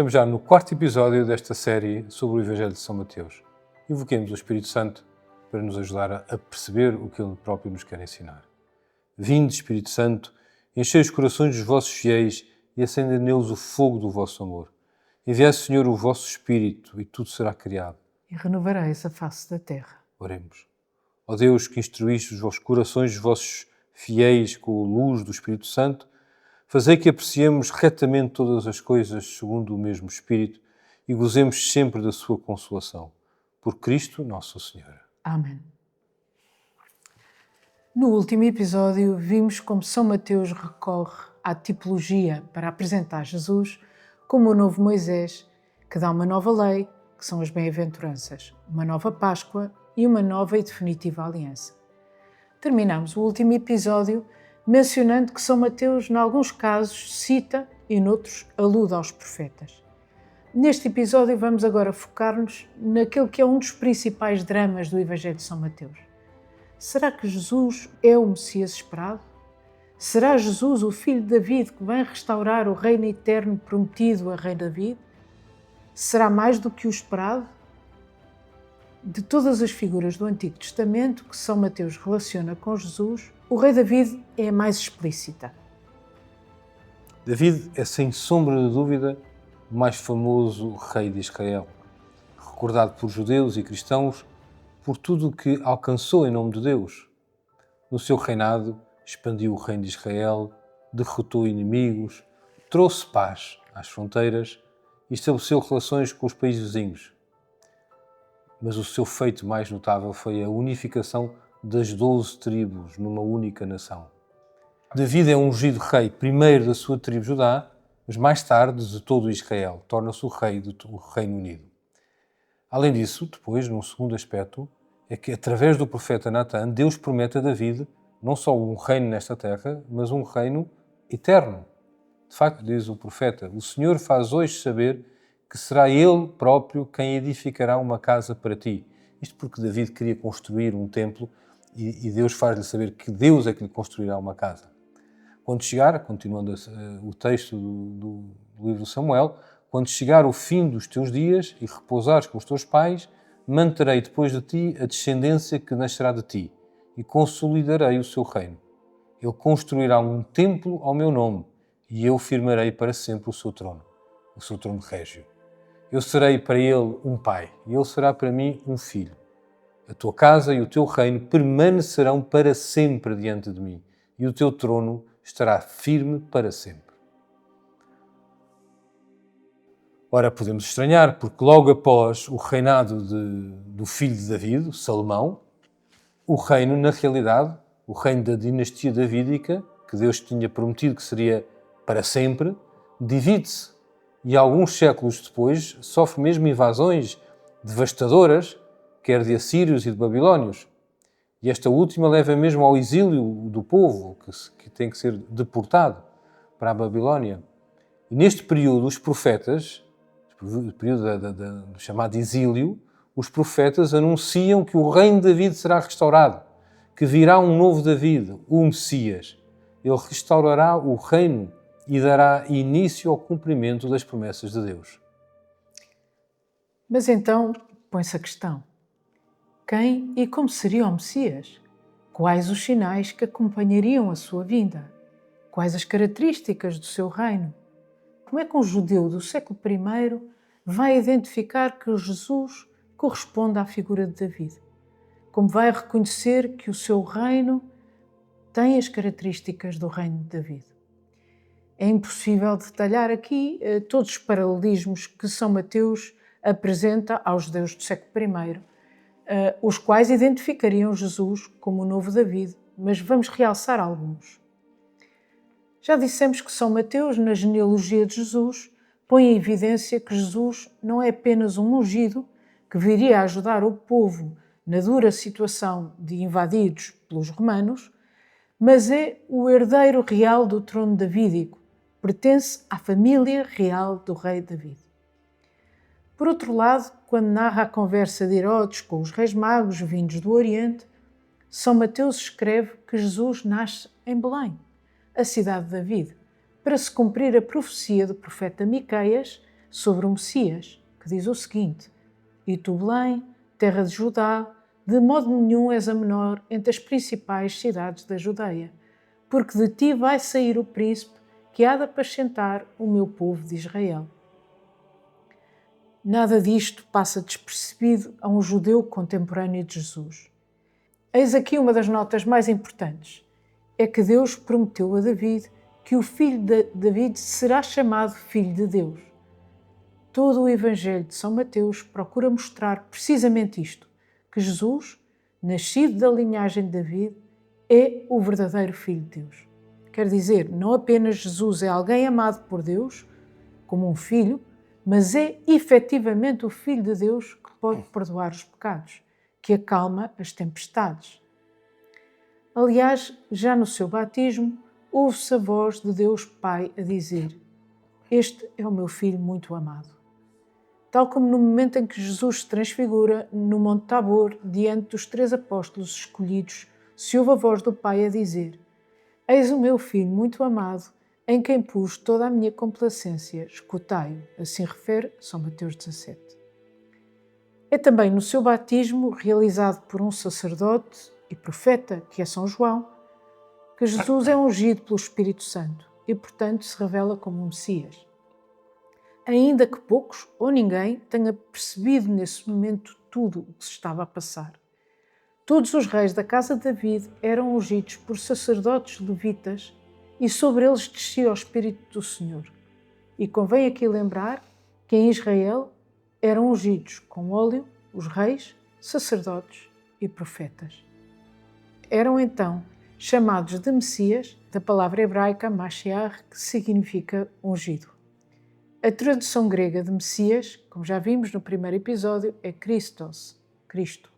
Estamos já no quarto episódio desta série sobre o Evangelho de São Mateus. Invoquemos o Espírito Santo para nos ajudar a perceber o que Ele próprio nos quer ensinar. Vinde, Espírito Santo, enchei os corações dos vossos fiéis e acendei neles o fogo do vosso amor. Enviai, Senhor, o vosso Espírito e tudo será criado. E renovareis a face da terra. Oremos. Ó Deus, que instruíste os corações dos vossos fiéis com a luz do Espírito Santo, fazei que apreciemos retamente todas as coisas segundo o mesmo Espírito e gozemos sempre da sua consolação. Por Cristo Nosso Senhor. Amém. No último episódio, vimos como São Mateus recorre à tipologia para apresentar Jesus como o novo Moisés, que dá uma nova lei, que são as bem-aventuranças, uma nova Páscoa e uma nova e definitiva aliança. Terminamos o último episódio mencionando que São Mateus, em alguns casos, cita e noutros alude aos profetas. Neste episódio vamos agora focar-nos naquele que é um dos principais dramas do Evangelho de São Mateus. Será que Jesus é o Messias esperado? Será Jesus o filho de David que vem restaurar o reino eterno prometido a rei David? Será mais do que o esperado? De todas as figuras do Antigo Testamento que São Mateus relaciona com Jesus, o rei David é a mais explícita. David é, sem sombra de dúvida, o mais famoso rei de Israel, recordado por judeus e cristãos por tudo o que alcançou em nome de Deus. No seu reinado, expandiu o reino de Israel, derrotou inimigos, trouxe paz às fronteiras e estabeleceu relações com os países vizinhos. Mas o seu feito mais notável foi a unificação das 12 tribos numa única nação. David é ungido rei primeiro da sua tribo Judá, mas mais tarde de todo Israel. Torna-se o rei do Reino Unido. Além disso, depois, num segundo aspecto, é que através do profeta Natan, Deus promete a David não só um reino nesta terra, mas um reino eterno. De facto, diz o profeta, o Senhor faz hoje saber que será Ele próprio quem edificará uma casa para ti. Isto porque David queria construir um templo e Deus faz-lhe saber que Deus é que lhe construirá uma casa. Quando chegar, continuando o texto do livro de Samuel, quando chegar o fim dos teus dias e repousares com os teus pais, manterei depois de ti a descendência que nascerá de ti e consolidarei o seu reino. Ele construirá um templo ao meu nome e eu firmarei para sempre o seu trono régio. Eu serei para ele um pai e ele será para mim um filho. A tua casa e o teu reino permanecerão para sempre diante de mim e o teu trono estará firme para sempre. Ora, podemos estranhar, porque logo após o reinado do filho de David, Salomão, o reino, na realidade, o reino da dinastia davídica, que Deus tinha prometido que seria para sempre, divide-se e alguns séculos depois sofre mesmo invasões devastadoras, quer de assírios e de babilónios. E esta última leva mesmo ao exílio do povo, que tem que ser deportado para a Babilónia. E neste período, os profetas, no período do chamado exílio, os profetas anunciam que o reino de David será restaurado, que virá um novo David, o Messias. Ele restaurará o reino e dará início ao cumprimento das promessas de Deus. Mas então põe-se a questão: quem e como seria o Messias? Quais os sinais que acompanhariam a sua vinda? Quais as características do seu reino? Como é que um judeu do século I vai identificar que Jesus corresponde à figura de David? Como vai reconhecer que o seu reino tem as características do reino de David? É impossível detalhar aqui todos os paralelismos que São Mateus apresenta aos judeus do século I, os quais identificariam Jesus como o novo David, mas vamos realçar alguns. Já dissemos que São Mateus, na genealogia de Jesus, põe em evidência que Jesus não é apenas um ungido que viria a ajudar o povo na dura situação de invadidos pelos romanos, mas é o herdeiro real do trono davídico, pertence à família real do rei David. Por outro lado, quando narra a conversa de Herodes com os reis magos vindos do Oriente, São Mateus escreve que Jesus nasce em Belém, a cidade de David, para se cumprir a profecia do profeta Miqueias, sobre o Messias, que diz o seguinte: E tu, Belém, terra de Judá, de modo nenhum és a menor entre as principais cidades da Judeia, porque de ti vai sair o príncipe que há de apacentar o meu povo de Israel. Nada disto passa despercebido a um judeu contemporâneo de Jesus. Eis aqui uma das notas mais importantes. É que Deus prometeu a David que o filho de David será chamado Filho de Deus. Todo o Evangelho de São Mateus procura mostrar precisamente isto, que Jesus, nascido da linhagem de David, é o verdadeiro Filho de Deus. Quer dizer, não apenas Jesus é alguém amado por Deus, como um filho, mas é efetivamente o Filho de Deus que pode perdoar os pecados, que acalma as tempestades. Aliás, já no seu batismo, ouve-se a voz de Deus Pai a dizer: Este é o meu Filho muito amado. Tal como no momento em que Jesus se transfigura no Monte Tabor, diante dos 3 apóstolos escolhidos, se ouve a voz do Pai a dizer: Eis o meu Filho muito amado, em quem pus toda a minha complacência, escutai-o. Assim refere São Mateus 17. É também no seu batismo, realizado por um sacerdote e profeta, que é São João, que Jesus é ungido pelo Espírito Santo e, portanto, se revela como um Messias. Ainda que poucos ou ninguém tenha percebido nesse momento tudo o que se estava a passar. Todos os reis da casa de David eram ungidos por sacerdotes levitas e sobre eles descia o Espírito do Senhor. E convém aqui lembrar que em Israel eram ungidos com óleo os reis, sacerdotes e profetas. Eram então chamados de Messias, da palavra hebraica Mashiach, que significa ungido. A tradução grega de Messias, como já vimos no primeiro episódio, é Christos, Cristo.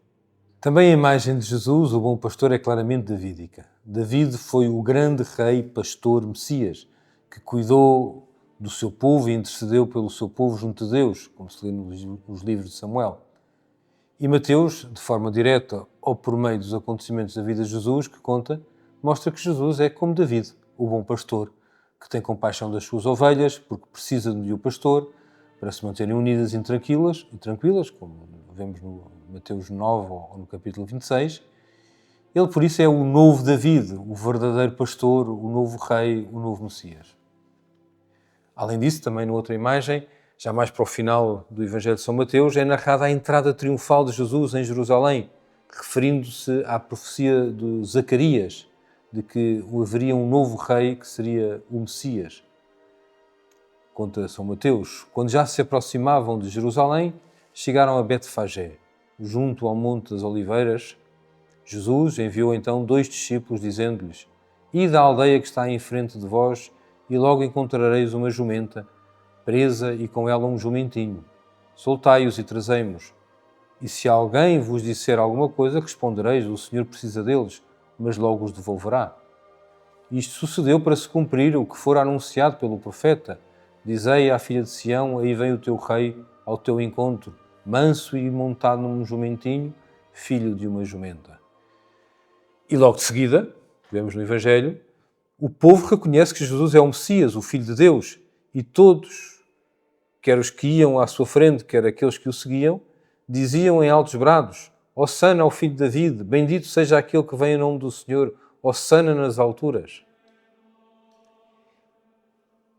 Também a imagem de Jesus, o bom pastor, é claramente davídica. David foi o grande rei, pastor, Messias, que cuidou do seu povo e intercedeu pelo seu povo junto de Deus, como se lê nos livros de Samuel. E Mateus, de forma direta ou por meio dos acontecimentos da vida de Jesus, que conta, mostra que Jesus é como David, o bom pastor, que tem compaixão das suas ovelhas, porque precisa de um pastor para se manterem unidas e tranquilas, como vemos no Mateus 9 ou no capítulo 26. Ele, por isso, é o novo David, o verdadeiro pastor, o novo rei, o novo Messias. Além disso, também na outra imagem, já mais para o final do Evangelho de São Mateus, é narrada a entrada triunfal de Jesus em Jerusalém, referindo-se à profecia de Zacarias, de que haveria um novo rei que seria o Messias. Conta São Mateus, quando já se aproximavam de Jerusalém, chegaram a Betfagé, junto ao Monte das Oliveiras. Jesus enviou então 2 discípulos, dizendo-lhes: Ide à aldeia que está em frente de vós, e logo encontrareis uma jumenta, presa e com ela um jumentinho. Soltai-os e trazei-mos. E se alguém vos disser alguma coisa, respondereis: o Senhor precisa deles, mas logo os devolverá. Isto sucedeu para se cumprir o que fora anunciado pelo profeta: Dizei à filha de Sião: aí vem o teu rei ao teu encontro, manso e montado num jumentinho, filho de uma jumenta. E logo de seguida, vemos no Evangelho, o povo reconhece que Jesus é o Messias, o Filho de Deus, e todos, quer os que iam à sua frente, quer aqueles que o seguiam, diziam em altos brados: Hossana ao Filho de David, bendito seja aquele que vem em nome do Senhor, Hossana nas alturas.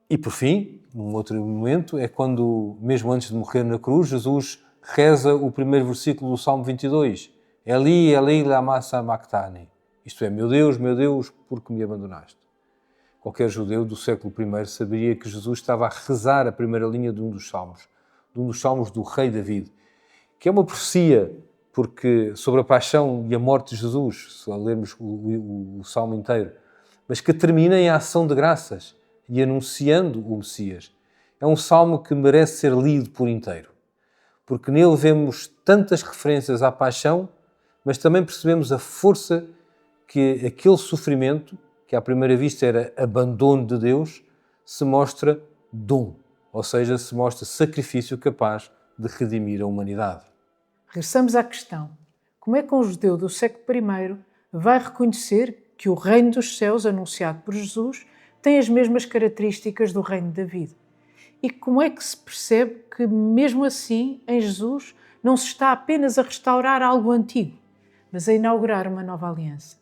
E por fim, num outro momento, é quando, mesmo antes de morrer na cruz, Jesus reza o primeiro versículo do Salmo 22. Eli, Eli, lama sabachthani. Isto é, meu Deus, por que me abandonaste? Qualquer judeu do século I saberia que Jesus estava a rezar a primeira linha de um dos salmos do rei David, que é uma profecia sobre a paixão e a morte de Jesus, se lermos o salmo inteiro, mas que termina em ação de graças e anunciando o Messias. É um salmo que merece ser lido por inteiro, porque nele vemos tantas referências à paixão, mas também percebemos a força que aquele sofrimento, que à primeira vista era abandono de Deus, se mostra dom, ou seja, se mostra sacrifício capaz de redimir a humanidade. Regressamos à questão: como é que um judeu do século I vai reconhecer que o reino dos céus anunciado por Jesus tem as mesmas características do reino de David? E como é que se percebe que, mesmo assim, em Jesus, não se está apenas a restaurar algo antigo, mas a inaugurar uma nova aliança?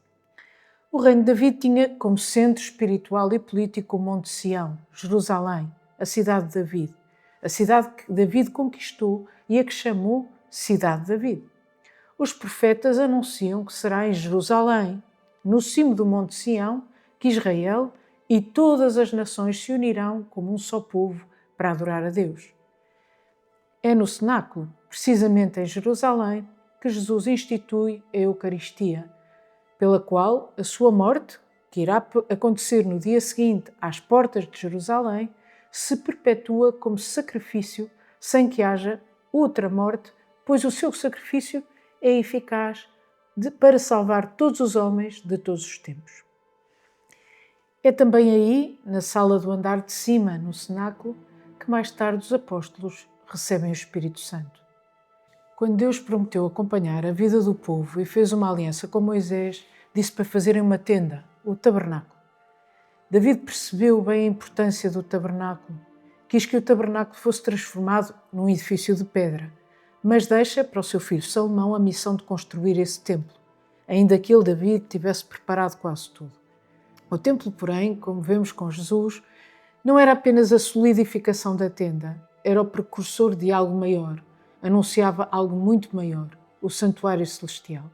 O reino de David tinha como centro espiritual e político o Monte Sião, Jerusalém, a cidade de David, a cidade que David conquistou e a que chamou Cidade de David. Os profetas anunciam que será em Jerusalém, no cimo do Monte Sião, que Israel e todas as nações se unirão como um só povo para adorar a Deus. É no cenáculo, precisamente em Jerusalém, que Jesus institui a Eucaristia, pela qual a sua morte, que irá acontecer no dia seguinte às portas de Jerusalém, se perpetua como sacrifício sem que haja outra morte, pois o seu sacrifício é eficaz para salvar todos os homens de todos os tempos. É também aí, na sala do andar de cima, no cenáculo, que mais tarde os apóstolos recebem o Espírito Santo. Quando Deus prometeu acompanhar a vida do povo e fez uma aliança com Moisés, disse para fazerem uma tenda, o tabernáculo. David percebeu bem a importância do tabernáculo, quis que o tabernáculo fosse transformado num edifício de pedra, mas deixa para o seu filho Salomão a missão de construir esse templo, ainda que ele, David, tivesse preparado quase tudo. O templo, porém, como vemos com Jesus, não era apenas a solidificação da tenda, era o precursor de algo maior, anunciava algo muito maior, o santuário celestial.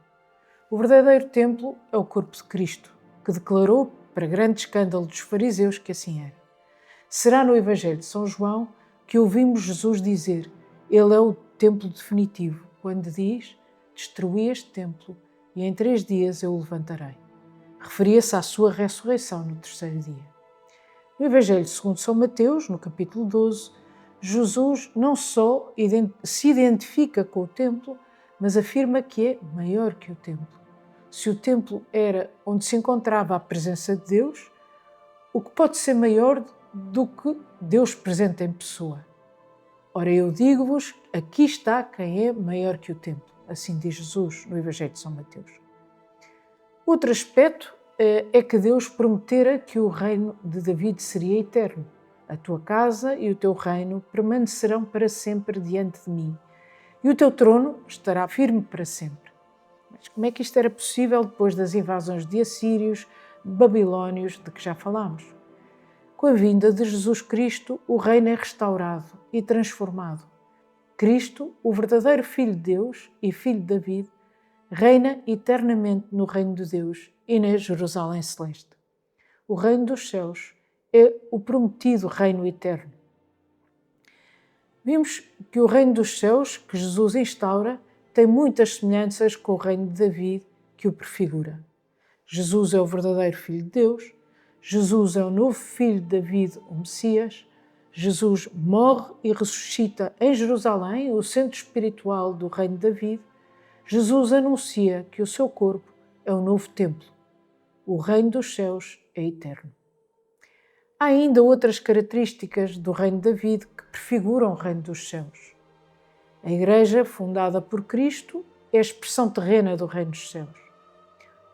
O verdadeiro templo é o corpo de Cristo, que declarou, para grande escândalo dos fariseus, que assim era. Será no Evangelho de São João que ouvimos Jesus dizer: Ele é o templo definitivo, quando diz: destruí este templo e em 3 dias eu o levantarei. Referia-se à sua ressurreição no 3º dia. No Evangelho segundo São Mateus, no capítulo 12, Jesus não só se identifica com o templo, mas afirma que é maior que o templo. Se o templo era onde se encontrava a presença de Deus, o que pode ser maior do que Deus presente em pessoa? Ora, eu digo-vos, aqui está quem é maior que o templo. Assim diz Jesus no Evangelho de São Mateus. Outro aspecto é que Deus prometera que o reino de David seria eterno. A tua casa e o teu reino permanecerão para sempre diante de mim, e o teu trono estará firme para sempre. Mas como é que isto era possível depois das invasões de assírios, babilónios, de que já falámos? Com a vinda de Jesus Cristo, o reino é restaurado e transformado. Cristo, o verdadeiro Filho de Deus e Filho de David, reina eternamente no reino de Deus e na Jerusalém celeste. O reino dos céus é o prometido reino eterno. Vimos que o reino dos céus, que Jesus instaura, tem muitas semelhanças com o reino de David, que o prefigura. Jesus é o verdadeiro Filho de Deus, Jesus é o novo Filho de David, o Messias, Jesus morre e ressuscita em Jerusalém, o centro espiritual do reino de David. Jesus anuncia que o seu corpo é o novo templo. O reino dos céus é eterno. Há ainda outras características do reino de David que prefiguram o reino dos céus. A Igreja, fundada por Cristo, é a expressão terrena do reino dos céus.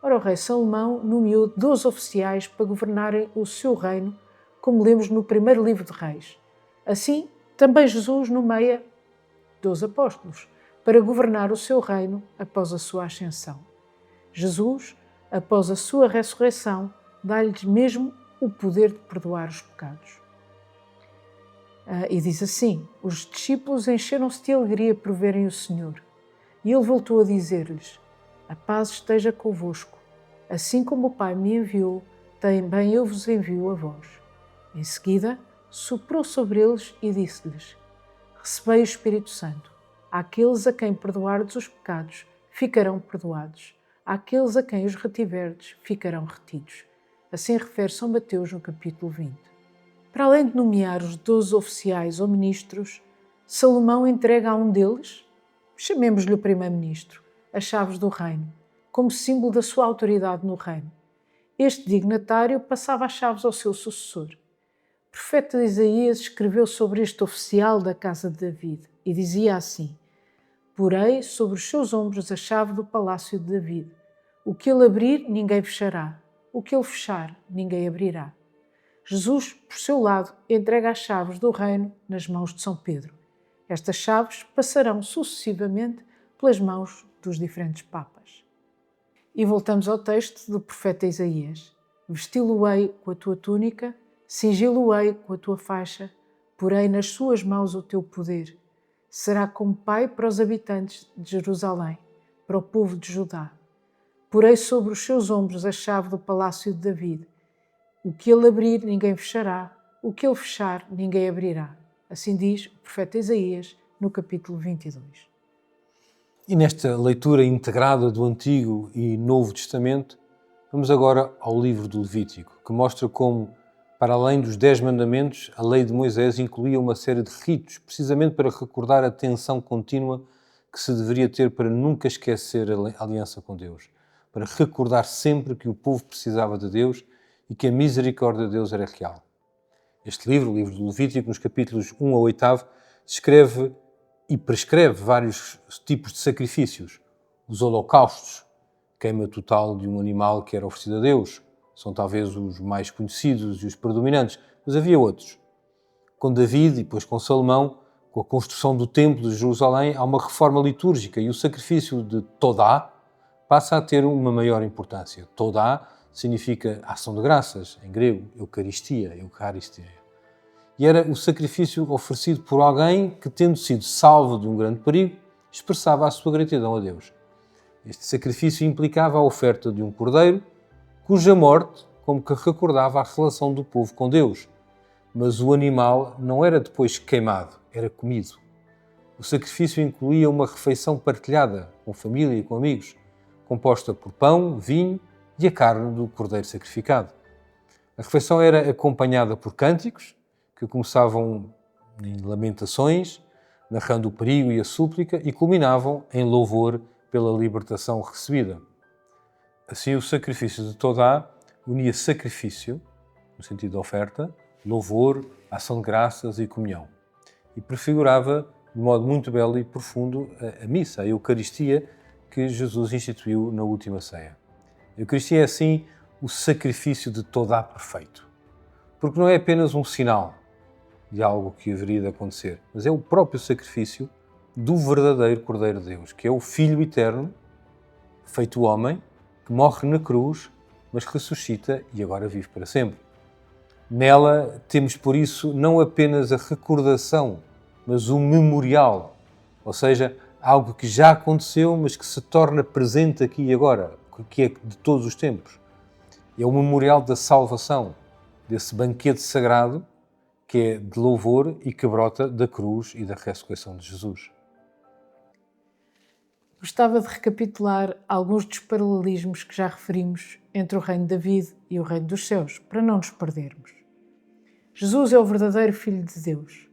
Ora, o rei Salomão nomeou 12 oficiais para governarem o seu reino, como lemos no primeiro livro de Reis. Assim, também Jesus nomeia 12 apóstolos para governar o seu reino após a sua ascensão. Jesus, após a sua ressurreição, dá-lhes mesmo o poder de perdoar os pecados. E diz assim: os discípulos encheram-se de alegria por verem o Senhor. E ele voltou a dizer-lhes: a paz esteja convosco. Assim como o Pai me enviou, também eu vos envio a vós. Em seguida, soprou sobre eles e disse-lhes: recebei o Espírito Santo. Àqueles a quem perdoardes os pecados, ficarão perdoados. Àqueles a quem os retiverdes, ficarão retidos. Assim refere São Mateus no capítulo 20. Para além de nomear os 12 oficiais ou ministros, Salomão entrega a um deles, chamemos-lhe o primeiro-ministro, as chaves do reino, como símbolo da sua autoridade no reino. Este dignatário passava as chaves ao seu sucessor. O profeta Isaías escreveu sobre este oficial da casa de David e dizia assim: porei sobre os seus ombros a chave do palácio de David. O que ele abrir, ninguém fechará. O que ele fechar, ninguém abrirá. Jesus, por seu lado, entrega as chaves do reino nas mãos de São Pedro. Estas chaves passarão sucessivamente pelas mãos dos diferentes papas. E voltamos ao texto do profeta Isaías. Vesti-lo-ei com a tua túnica, cingi-lo-ei com a tua faixa, porei nas suas mãos o teu poder. Será como pai para os habitantes de Jerusalém, para o povo de Judá. Porei sobre os seus ombros a chave do palácio de David. O que ele abrir, ninguém fechará. O que ele fechar, ninguém abrirá. Assim diz o profeta Isaías, no capítulo 22. E nesta leitura integrada do Antigo e Novo Testamento, vamos agora ao livro do Levítico, que mostra como, para além dos 10 mandamentos, a lei de Moisés incluía uma série de ritos, precisamente para recordar a atenção contínua que se deveria ter para nunca esquecer a aliança com Deus, para recordar sempre que o povo precisava de Deus e que a misericórdia de Deus era real. Este livro, o livro do Levítico, nos capítulos 1 a 8, descreve e prescreve vários tipos de sacrifícios. Os holocaustos, queima total de um animal que era oferecido a Deus, são talvez os mais conhecidos e os predominantes, mas havia outros. Com David e depois com Salomão, com a construção do Templo de Jerusalém, há uma reforma litúrgica e o sacrifício de Todá passa a ter uma maior importância. Todá significa ação de graças, em grego, Eucaristia. E era o sacrifício oferecido por alguém que, tendo sido salvo de um grande perigo, expressava a sua gratidão a Deus. Este sacrifício implicava a oferta de um cordeiro, cuja morte como que recordava a relação do povo com Deus. Mas o animal não era depois queimado, era comido. O sacrifício incluía uma refeição partilhada com família e com amigos, composta por pão, vinho e a carne do cordeiro sacrificado. A refeição era acompanhada por cânticos, que começavam em lamentações, narrando o perigo e a súplica, e culminavam em louvor pela libertação recebida. Assim, o sacrifício de Todá unia sacrifício, no sentido de oferta, louvor, ação de graças e comunhão. E prefigurava, de modo muito belo e profundo, a missa, a Eucaristia, que Jesus instituiu na última ceia. A Eucaristia é, assim, o sacrifício de Todá perfeito. Porque não é apenas um sinal de algo que haveria de acontecer, mas é o próprio sacrifício do verdadeiro Cordeiro de Deus, que é o Filho eterno, feito homem, que morre na cruz, mas ressuscita e agora vive para sempre. Nela temos, por isso, não apenas a recordação, mas o memorial, ou seja, algo que já aconteceu, mas que se torna presente aqui e agora, que é de todos os tempos. É o memorial da salvação, desse banquete sagrado, que é de louvor e que brota da cruz e da ressurreição de Jesus. Gostava de recapitular alguns dos paralelismos que já referimos entre o reino de David e o reino dos céus, para não nos perdermos. Jesus é o verdadeiro Filho de Deus.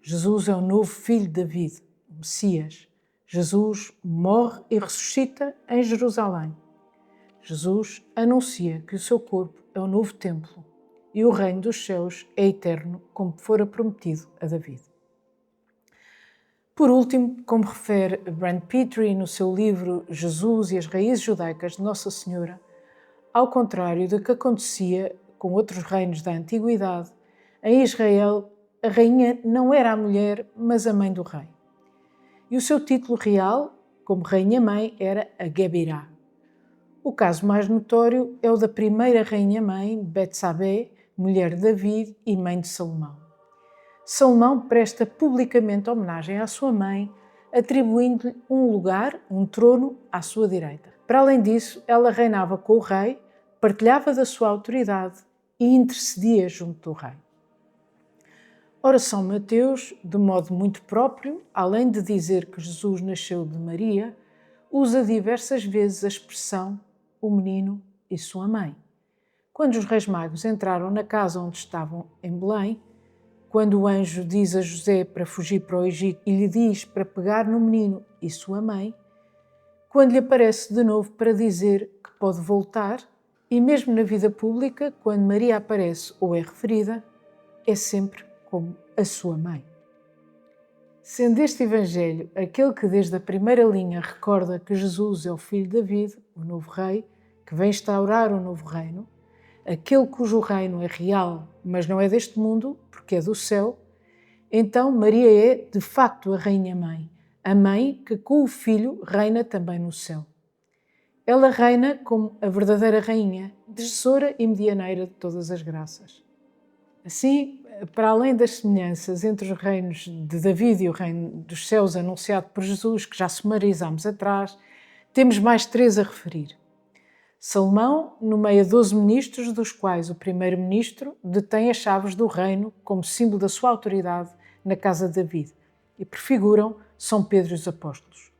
Jesus é o novo Filho de David, o Messias. Jesus morre e ressuscita em Jerusalém. Jesus anuncia que o seu corpo é o novo templo e o reino dos céus é eterno, como fora prometido a David. Por último, como refere Brand Petrie no seu livro Jesus e as Raízes Judaicas de Nossa Senhora, ao contrário do que acontecia com outros reinos da Antiguidade, em Israel a rainha não era a mulher, mas a mãe do rei. E o seu título real, como rainha-mãe, era a Gebirá. O caso mais notório é o da primeira rainha-mãe, Betsabé, mulher de David e mãe de Salomão. Salomão presta publicamente homenagem à sua mãe, atribuindo-lhe um lugar, um trono, à sua direita. Para além disso, ela reinava com o rei, partilhava da sua autoridade e intercedia junto do rei. Ora, São Mateus, de modo muito próprio, além de dizer que Jesus nasceu de Maria, usa diversas vezes a expressão o menino e sua mãe. Quando os reis magos entraram na casa onde estavam em Belém, quando o anjo diz a José para fugir para o Egito e lhe diz para pegar no menino e sua mãe, quando lhe aparece de novo para dizer que pode voltar, e mesmo na vida pública, quando Maria aparece ou é referida, é sempre como a sua mãe. Sendo este Evangelho aquele que desde a primeira linha recorda que Jesus é o Filho de David, o novo rei, que vem instaurar o novo reino, aquele cujo reino é real, mas não é deste mundo, porque é do céu, então Maria é, de facto, a Rainha-Mãe, a mãe que com o Filho reina também no céu. Ela reina como a verdadeira rainha, tesoura e medianeira de todas as graças. Assim, para além das semelhanças entre os reinos de David e o reino dos céus anunciado por Jesus, que já sumarizámos atrás, temos mais 3 a referir. Salomão nomeia 12 ministros, dos quais o primeiro-ministro detém as chaves do reino como símbolo da sua autoridade na casa de David e prefiguram São Pedro e os apóstolos.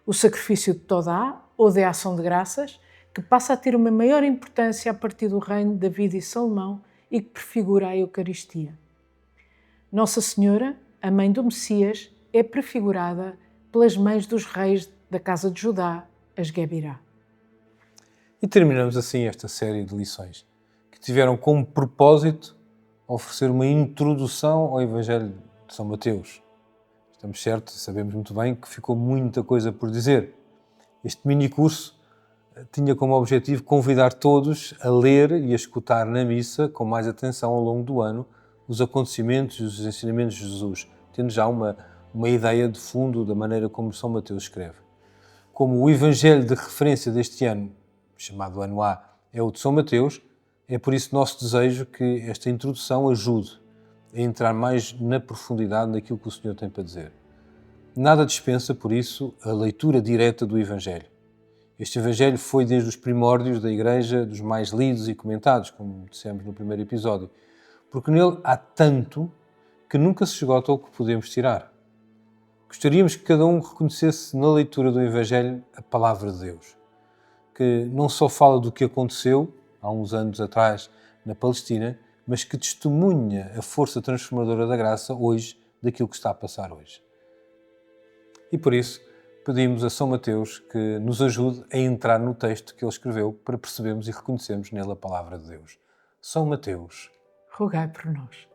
O sacrifício de Todá, ou de ação de graças, que passa a ter uma maior importância a partir do reino de David e Salomão e que prefigura a Eucaristia. Nossa Senhora, a mãe do Messias, é prefigurada pelas mães dos reis da casa de Judá, as Gebirá. E terminamos assim esta série de lições, que tiveram como propósito oferecer uma introdução ao Evangelho de São Mateus. Estamos certos e sabemos muito bem que ficou muita coisa por dizer. Este mini-curso tinha como objetivo convidar todos a ler e a escutar na missa com mais atenção ao longo do ano os acontecimentos e os ensinamentos de Jesus, tendo já uma ideia de fundo da maneira como São Mateus escreve. Como o Evangelho de referência deste ano, chamado Ano A, é o de São Mateus, é por isso nosso desejo que esta introdução ajude a entrar mais na profundidade daquilo que o Senhor tem para dizer. Nada dispensa, por isso, a leitura direta do Evangelho. Este Evangelho foi, desde os primórdios da Igreja, dos mais lidos e comentados, como dissemos no primeiro episódio, porque nele há tanto que nunca se esgota o que podemos tirar. Gostaríamos que cada um reconhecesse na leitura do Evangelho a Palavra de Deus, que não só fala do que aconteceu há uns anos atrás na Palestina, mas que testemunha a força transformadora da graça hoje daquilo que está a passar hoje. E por isso pedimos a São Mateus que nos ajude a entrar no texto que ele escreveu para percebermos e reconhecermos nele a Palavra de Deus. São Mateus, Rogai por nós.